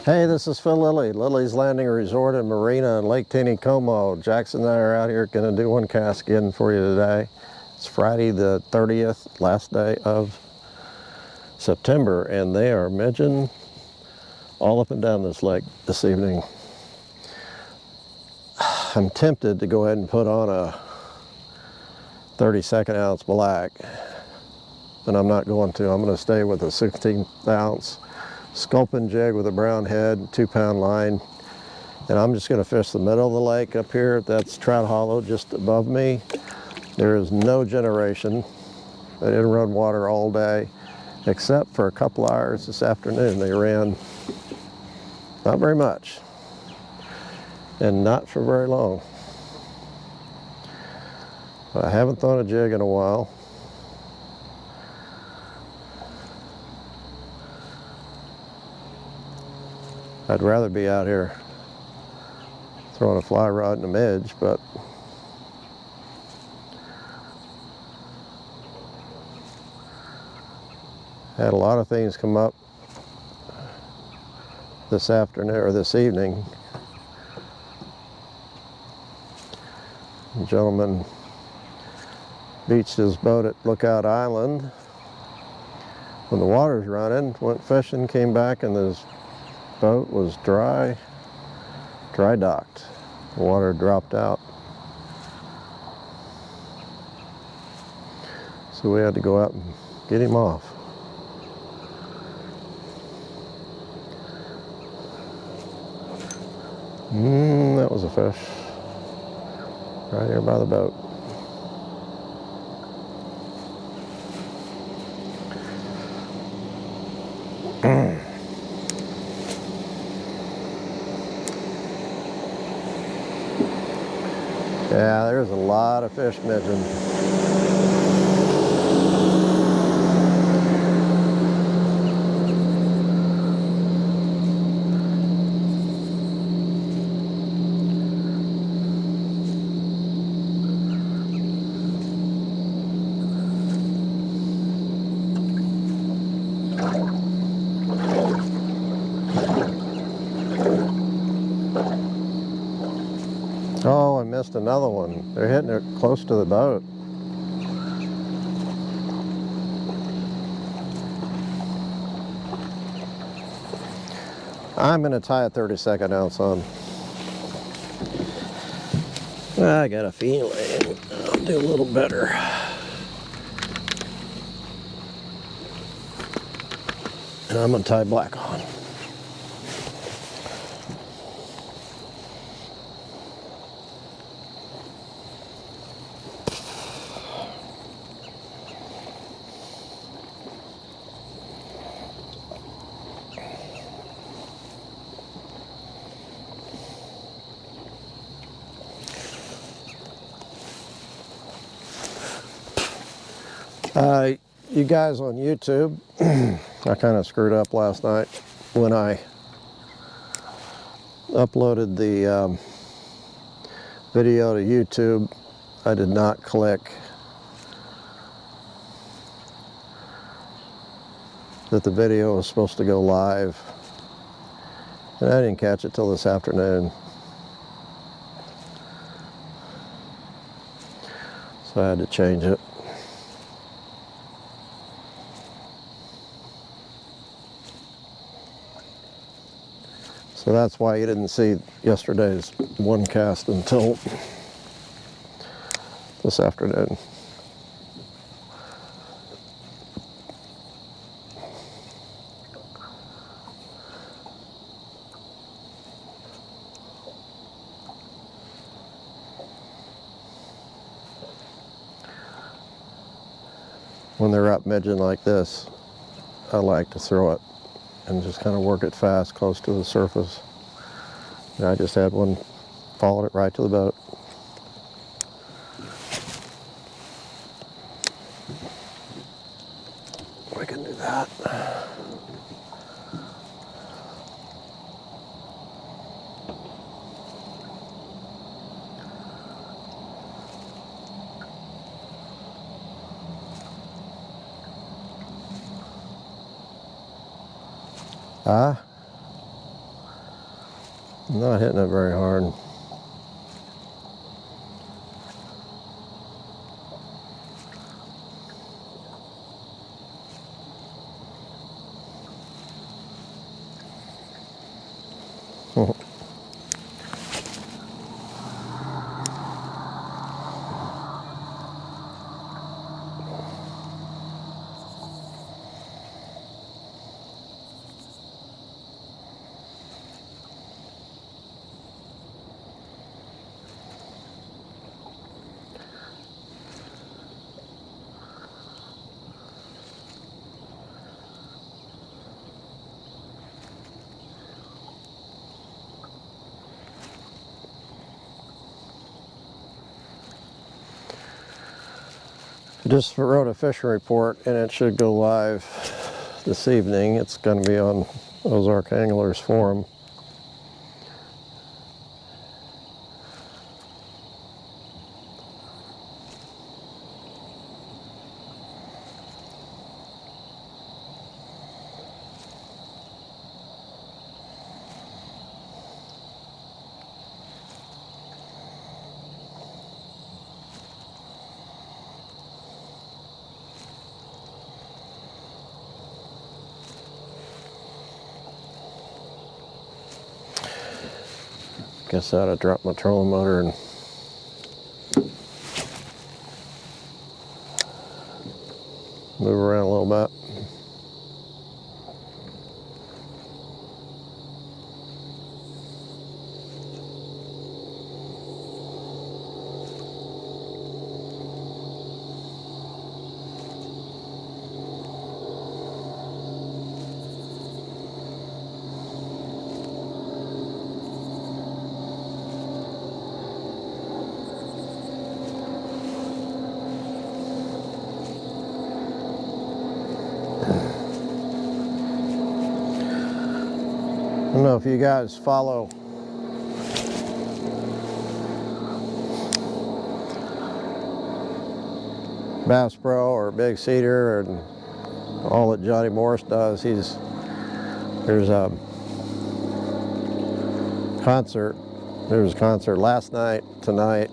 Hey, this is Phil Lilley, Lilleys Landing Resort in Marina in Lake Taneycomo. Jackson and I are out here going to do one cast again for you today. It's Friday the 30th, last day of September, and they are midging all up and down this lake this evening. I'm tempted to go ahead and put on a 32nd ounce black, but I'm not going to. I'm going to stay with a 16th ounce sculpin jig with a brown head, 2-pound line, and I'm just going to fish the middle of the lake up here. That's Trout Hollow just above me. There is no generation. They didn't run water all day except for a couple hours this afternoon. They ran not very much and not for very long. I haven't thrown a jig in a while. I'd rather be out here throwing a fly rod and a midge, but had a lot of things come up this afternoon or this evening. A gentleman beached his boat at Lookout Island when the water's running, went fishing, came back, and his boat was dry docked. The water dropped out. So we had to go out and get him off. That was a fish right here by the boat. Yeah, there's a lot of fish midging. Oh, I missed another one. They're hitting it close to the boat. I'm going to tie a 32nd ounce on. I got a feeling I'll do a little better. And I'm going to tie black on. You guys on YouTube, I kind of screwed up last night when I uploaded the video to YouTube. I did not click that the video was supposed to go live, and I didn't catch it till this afternoon. So I had to change it. So that's why you didn't see yesterday's one cast until this afternoon. When they're up midging like this, I like to throw it and just kind of work it fast close to the surface. And I just had one, followed it right to the boat. We can do that. Ah. I'm not hitting it very hard. Just wrote a fishing report and it should go live this evening. It's going to be on Ozark Anglers Forum. Guess I ought to drop my trolling motor and move around a little bit. I don't know if you guys follow Bass Pro or Big Cedar and all that Johnny Morris does. There's a concert. There was a concert last night, tonight,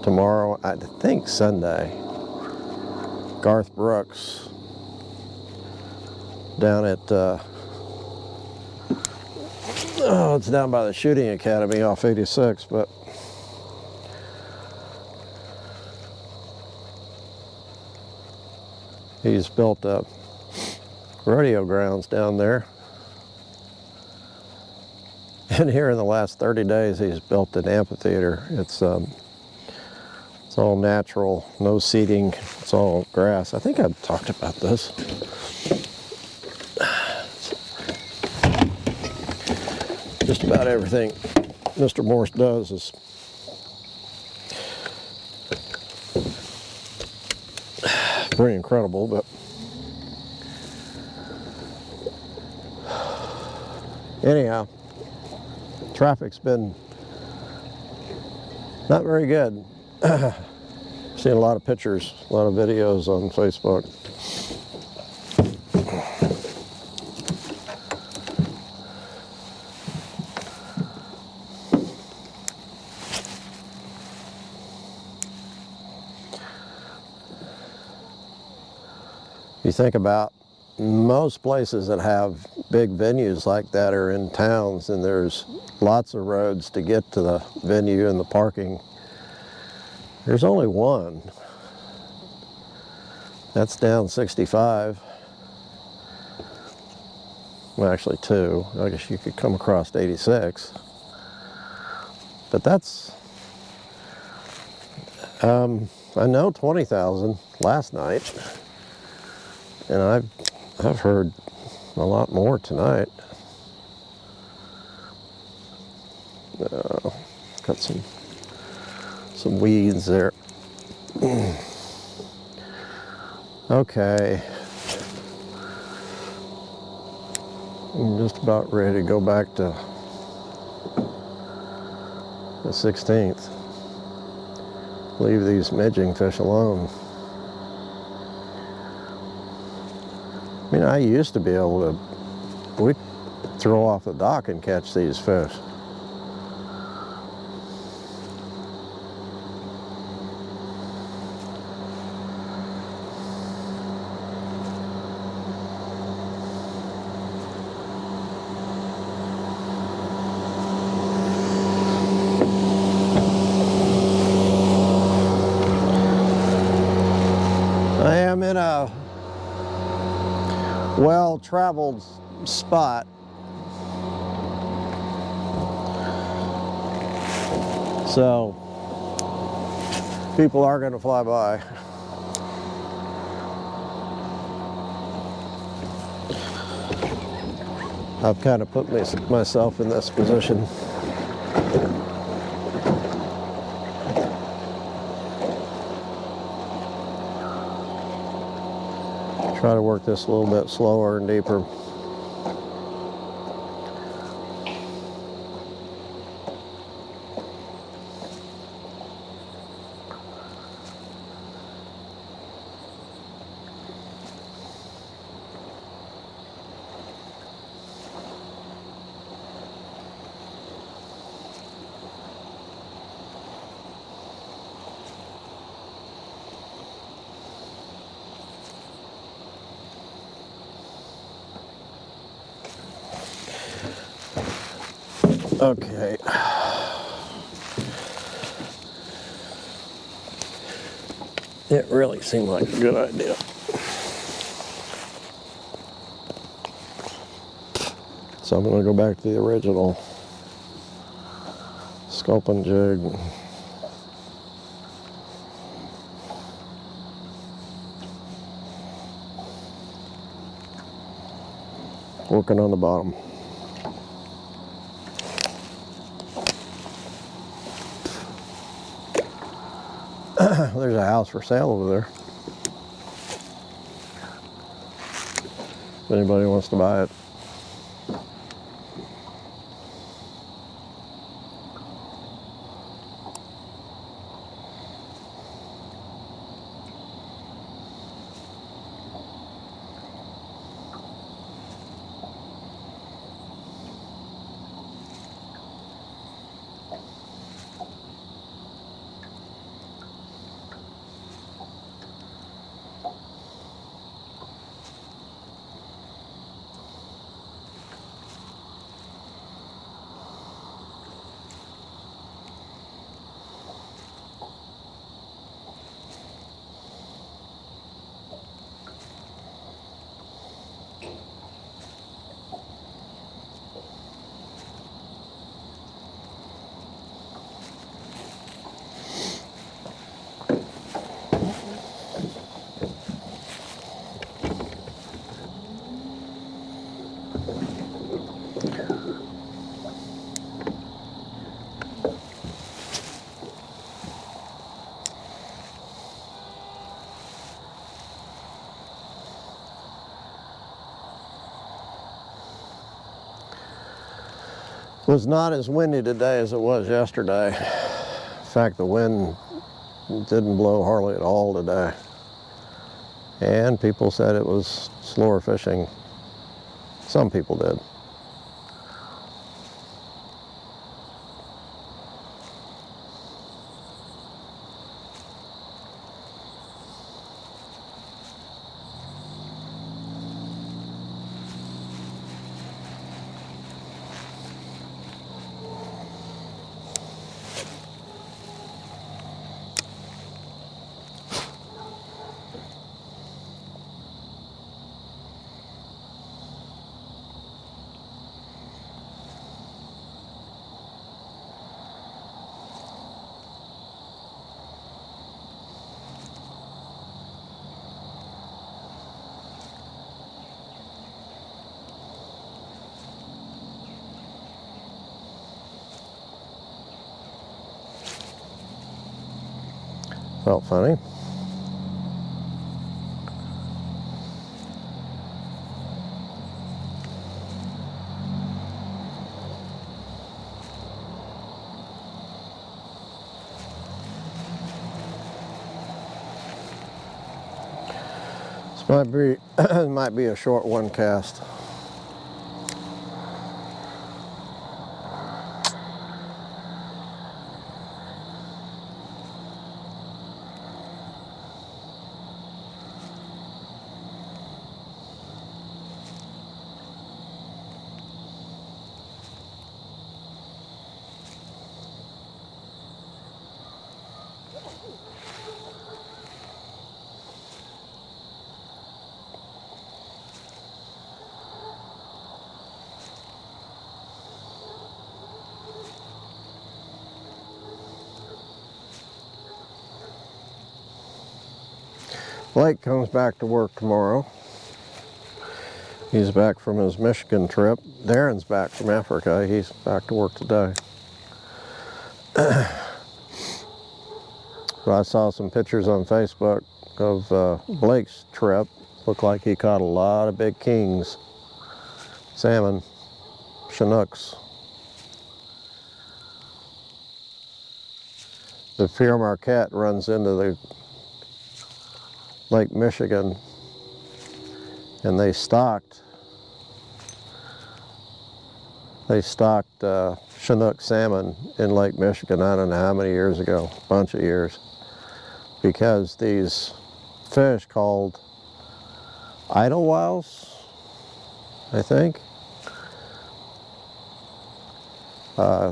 tomorrow, I think Sunday. Garth Brooks down at oh, it's down by the Shooting Academy off 86, but he's built up rodeo grounds down there. And here in the last 30 days, he's built an amphitheater. It's all natural, no seating, it's all grass. I think I've talked about this. Just about everything Mr. Morse does is pretty incredible, but anyhow, traffic's been not very good. Seen a lot of pictures, a lot of videos on Facebook. You think about most places that have big venues like that are in towns, and there's lots of roads to get to the venue and the parking. There's only one. That's down 65. Well, actually two. I guess you could come across 86. But that's, I know 20,000 last night. And I've heard a lot more tonight. Got some weeds there. Okay. I'm just about ready to go back to the 16th. Leave these midging fish alone. I mean, I used to be able to, we'd throw off the dock and catch these fish. well-traveled spot. So people are going to fly by. I've kind of put myself in this position. Try to work this a little bit slower and deeper. Okay. It really seemed like a good idea. So I'm going to go back to the original sculpin jig. Working on the bottom. There's a house for sale over there. If anybody wants to buy it. It was not as windy today as it was yesterday. In fact, the wind didn't blow hardly at all today. And people said it was slower fishing. Some people did. Felt funny. This might be a short one cast. Lake comes back to work tomorrow. He's back from his Michigan trip. Darren's back from Africa. He's back to work today. But I saw some pictures on Facebook of Blake's trip. Looked like he caught a lot of big kings, salmon, Chinooks. The Pierre Marquette runs into the Lake Michigan, and they stocked Chinook salmon in Lake Michigan, I don't know how many years ago, a bunch of years, because these fish called Idlewiles, I think, no,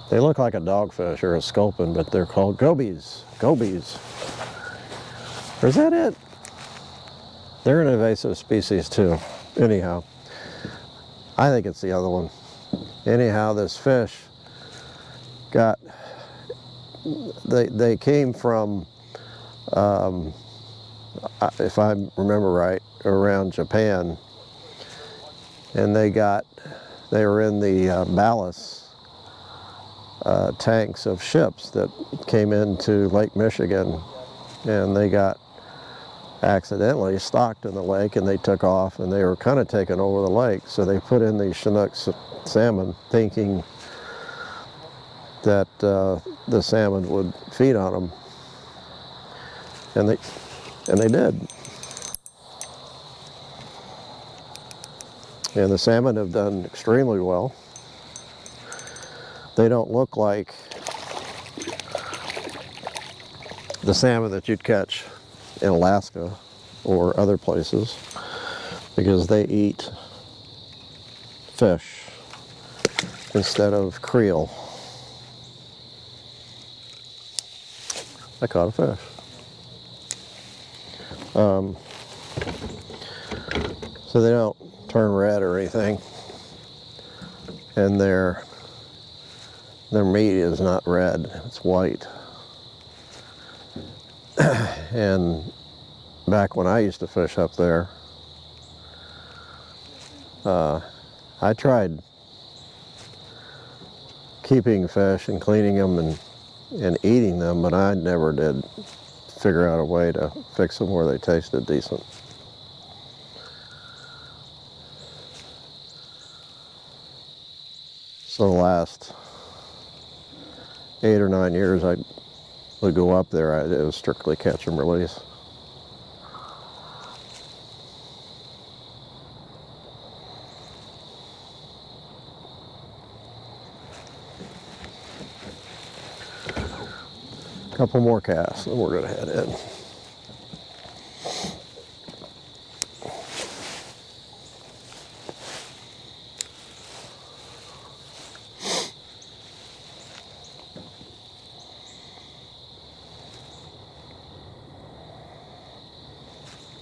they look like a dogfish or a sculpin, but they're called gobies. Gobies. Or is that it? They're an invasive species too. Anyhow, I think it's the other one. Anyhow, this fish got, they came from, if I remember right, around Japan, and they were in the ballast tanks of ships that came into Lake Michigan, and they got accidentally stocked in the lake, and they took off, and they were kind of taking over the lake. So they put in these Chinook salmon, thinking that the salmon would feed on them, and they did. And the salmon have done extremely well. They don't look like the salmon that you'd catch in Alaska or other places, because they eat fish instead of creel. I caught a fish. So they don't turn red or anything, and their meat is not red, it's white. And back when I used to fish up there, I tried keeping fish and cleaning them and eating them, but I never did figure out a way to fix them where they tasted decent. So the last 8 or 9 years I would go up there, it was strictly catch and release. Couple more casts and we're gonna head in.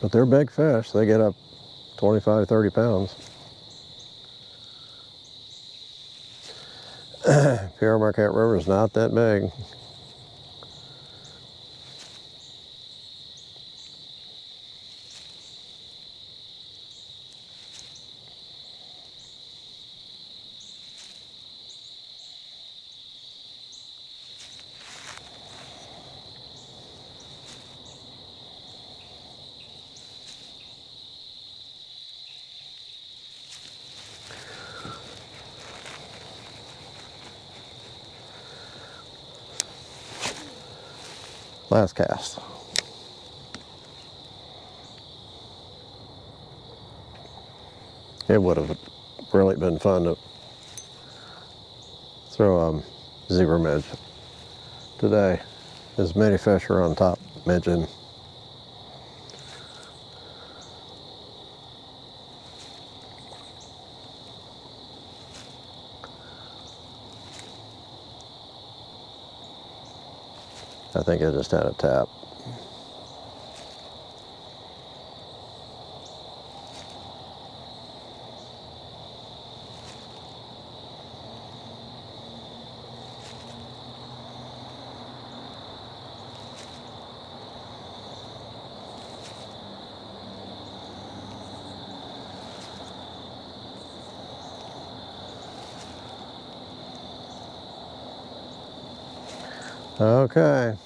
But they're big fish. They get up 25, 30 pounds. Pierre Marquette River is not that big. Last cast. It would have really been fun to throw a zebra midge today. As many fish are on top midging. I think I just had a tap. Okay.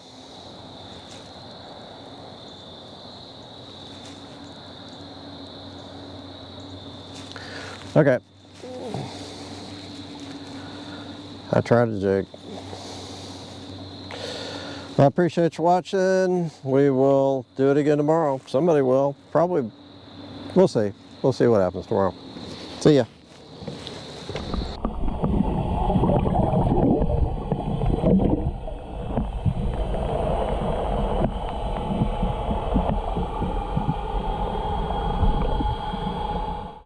Okay. I tried a jig. I appreciate you watching. We will do it again tomorrow. Somebody will. Probably. We'll see. We'll see what happens tomorrow. See ya.